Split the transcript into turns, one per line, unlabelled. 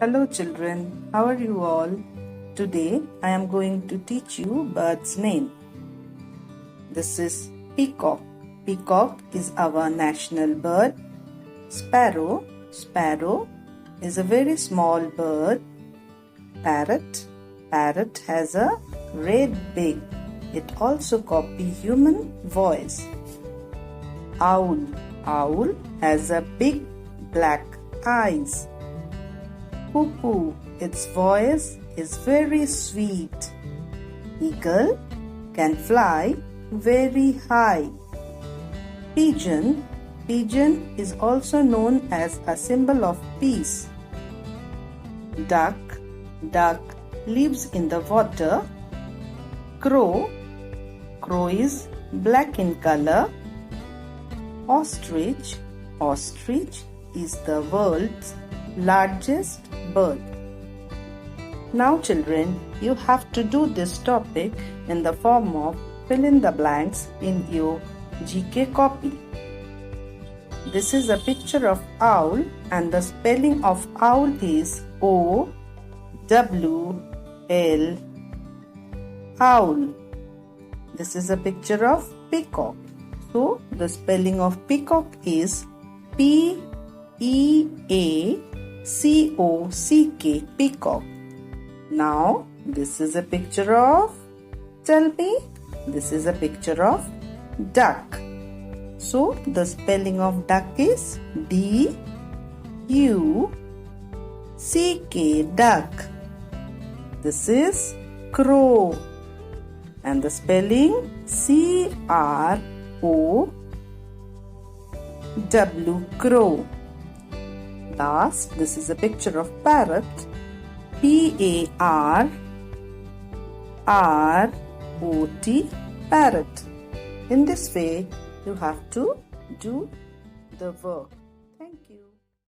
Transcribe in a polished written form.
Hello children, how are you all? Today I am going to teach you bird's name. This is peacock. Peacock is our national bird. Sparrow. Sparrow is a very small bird. Parrot. Parrot has a red beak. It also copies human voice. Owl. Owl has a big black eyes. Cuckoo, its voice is very sweet. Eagle can fly very high. Pigeon, pigeon is also known as a symbol of peace. Duck, duck lives in the water. Crow, crow is black in color. Ostrich, ostrich is the world's largest bird. Now children, you have to do this topic in the form of fill in the blanks in your GK copy. This is a picture of owl and the spelling of owl is O-W-L, owl. This is a picture of peacock. So the spelling of peacock is P-E-A-C-O-C-K, peacock. Now this is a picture of, tell me, this is a picture of duck. So the spelling of duck is D-U-C-K, duck. This is crow and the spelling C-R-O-W, crow. Last, this is a picture of parrot. P-A-R-R-O-T, parrot. In this way, you have to do the work. Thank you.